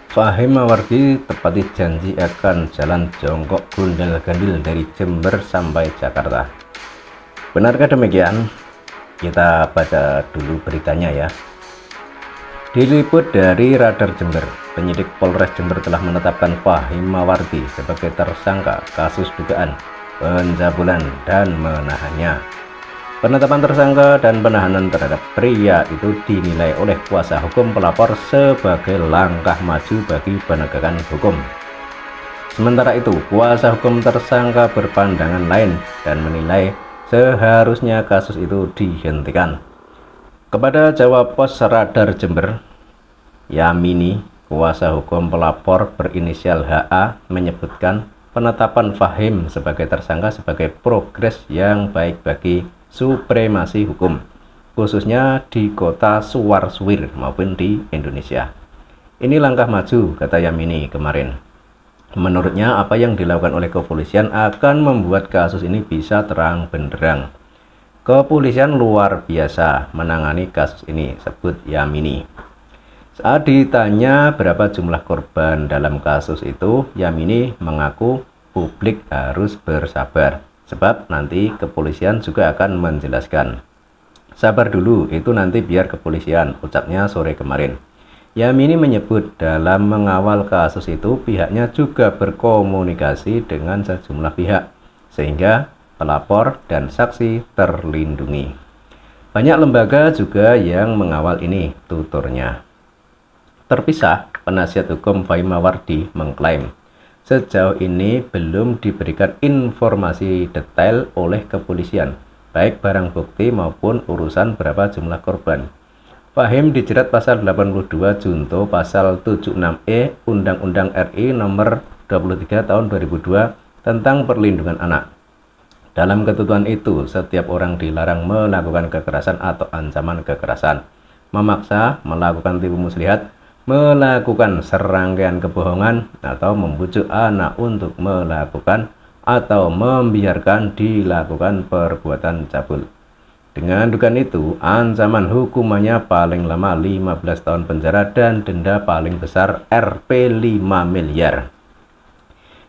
Fahim Mawardi tepati janji akan jalan jongkok gondal-gandul dari Jember sampai Jakarta. Benarkah demikian? Kita baca dulu beritanya ya. Diliput dari Radar Jember, penyidik Polres Jember telah menetapkan Fahim Mawardi sebagai tersangka kasus dugaan pencabulan dan menahannya. Penetapan tersangka dan penahanan terhadap pria itu dinilai oleh kuasa hukum pelapor sebagai langkah maju bagi penegakan hukum. Sementara itu, kuasa hukum tersangka berpandangan lain dan menilai seharusnya kasus itu dihentikan. Kepada Jawab Pos Radar Jember, Yamini, kuasa hukum pelapor berinisial HA, menyebutkan penetapan Fahim sebagai tersangka sebagai progres yang baik bagi supremasi hukum, khususnya di kota Suwir maupun di Indonesia. Ini langkah maju, kata Yamini kemarin. Menurutnya, apa yang dilakukan oleh kepolisian akan membuat kasus ini bisa terang benderang. Kepolisian luar biasa menangani kasus ini, sebut Yamini. Saat ditanya berapa jumlah korban dalam kasus itu, Yamini mengaku publik harus bersabar, sebab nanti kepolisian juga akan menjelaskan. Sabar dulu, itu nanti biar kepolisian, ucapnya sore kemarin. Yamini menyebut dalam mengawal kasus itu pihaknya juga berkomunikasi dengan sejumlah pihak, sehingga pelapor dan saksi terlindungi. Banyak lembaga juga yang mengawal ini, tuturnya. Terpisah, penasihat hukum Fahim Mawardi mengklaim sejauh ini belum diberikan informasi detail oleh kepolisian, baik barang bukti maupun urusan berapa jumlah korban. Fahim dijerat pasal 82 junto pasal 76E Undang-Undang RI nomor 23 tahun 2002 tentang perlindungan anak. Dalam ketentuan itu, setiap orang dilarang melakukan kekerasan atau ancaman kekerasan, memaksa, melakukan tipu muslihat, melakukan serangkaian kebohongan, atau membujuk anak untuk melakukan atau membiarkan dilakukan perbuatan cabul. Dengan dugaan itu, ancaman hukumannya paling lama 15 tahun penjara dan denda paling besar Rp 5 miliar.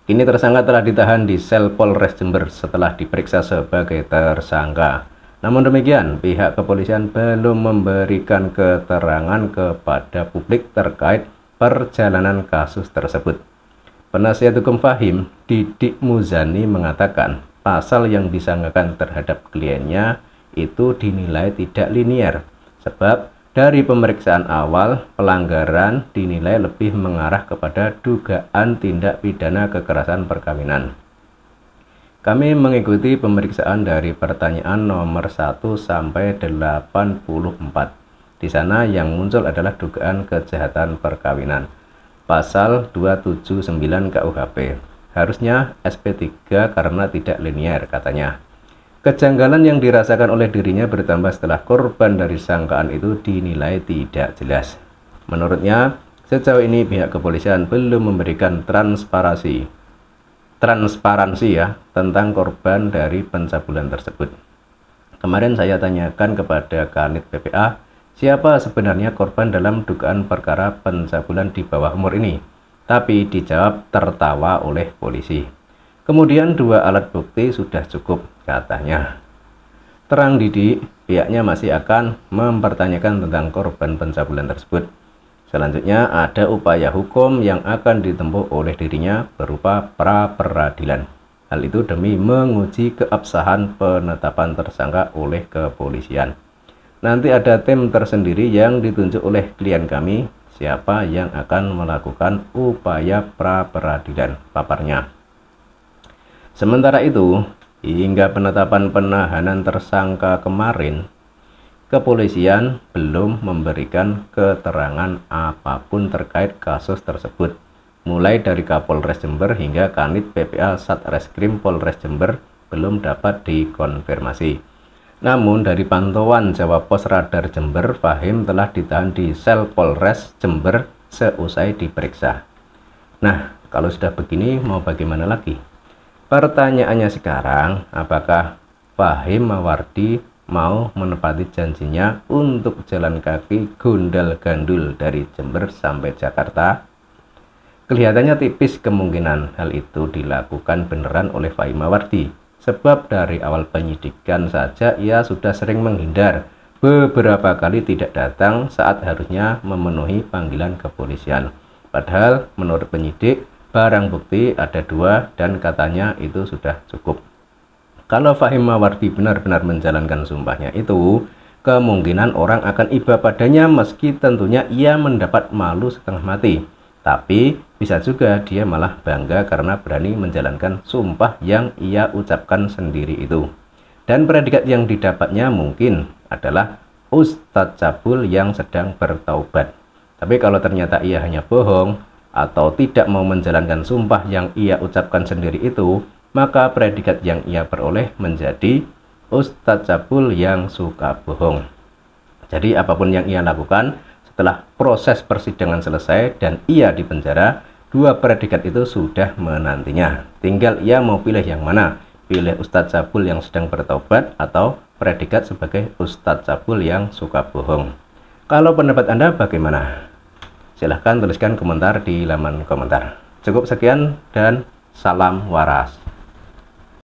Kini tersangka telah ditahan di sel Polres Jember setelah diperiksa sebagai tersangka. Namun demikian, pihak kepolisian belum memberikan keterangan kepada publik terkait perjalanan kasus tersebut. Penasihat hukum Fahim, Didik Muzani, mengatakan pasal yang disangkakan terhadap kliennya itu dinilai tidak linier, sebab dari pemeriksaan awal pelanggaran dinilai lebih mengarah kepada dugaan tindak pidana kekerasan perkawinan. Kami mengikuti pemeriksaan dari pertanyaan nomor 1 sampai 84. Di sana yang muncul adalah dugaan kejahatan perkawinan. Pasal 279 KUHP. Harusnya SP3 karena tidak linier, katanya. Kejanggalan yang dirasakan oleh dirinya bertambah setelah korban dari sangkaan itu dinilai tidak jelas. Menurutnya, sejauh ini pihak kepolisian belum memberikan transparansi ya tentang korban dari pencabulan tersebut. Kemarin saya tanyakan kepada Kanit PPA, siapa sebenarnya korban dalam dugaan perkara pencabulan di bawah umur ini, tapi dijawab tertawa oleh polisi. Kemudian 2 alat bukti sudah cukup, katanya. Terang Didik, pihaknya masih akan mempertanyakan tentang korban pencabulan tersebut. Selanjutnya ada upaya hukum yang akan ditempuh oleh dirinya berupa pra-peradilan. Hal itu demi menguji keabsahan penetapan tersangka oleh kepolisian. Nanti ada tim tersendiri yang ditunjuk oleh klien kami, siapa yang akan melakukan upaya pra-peradilan, paparnya. Sementara itu, hingga penetapan penahanan tersangka kemarin, kepolisian belum memberikan keterangan apapun terkait kasus tersebut, mulai dari Kapolres Jember hingga Kanit PPA Satreskrim Polres Jember belum dapat dikonfirmasi. Namun dari pantauan Jawab Pos Radar Jember, Fahim telah ditahan di sel Polres Jember seusai diperiksa. Nah, kalau sudah begini mau bagaimana lagi? Pertanyaannya sekarang, apakah Fahim Mawardi mau menepati janjinya untuk jalan kaki gondal-gandul dari Jember sampai Jakarta? Kelihatannya tipis kemungkinan hal itu dilakukan beneran oleh Fahimawardi, sebab dari awal penyidikan saja ia sudah sering menghindar, beberapa kali tidak datang saat harusnya memenuhi panggilan kepolisian. Padahal menurut penyidik, barang bukti ada 2 dan katanya itu sudah cukup. Kalau Fahimawardi benar-benar menjalankan sumpahnya itu, kemungkinan orang akan iba padanya meski tentunya ia mendapat malu setengah mati. Tapi bisa juga dia malah bangga karena berani menjalankan sumpah yang ia ucapkan sendiri itu. Dan predikat yang didapatnya mungkin adalah Ustadz Cabul yang sedang bertaubat. Tapi kalau ternyata ia hanya bohong atau tidak mau menjalankan sumpah yang ia ucapkan sendiri itu, maka predikat yang ia peroleh menjadi Ustadz Cabul yang suka bohong. Jadi apapun yang ia lakukan, setelah proses persidangan selesai dan ia dipenjara, 2 predikat itu sudah menantinya. Tinggal ia mau pilih yang mana, pilih Ustadz Cabul yang sedang bertobat atau predikat sebagai Ustadz Cabul yang suka bohong. Kalau pendapat Anda bagaimana? Silahkan tuliskan komentar di laman komentar. Cukup sekian dan salam waras.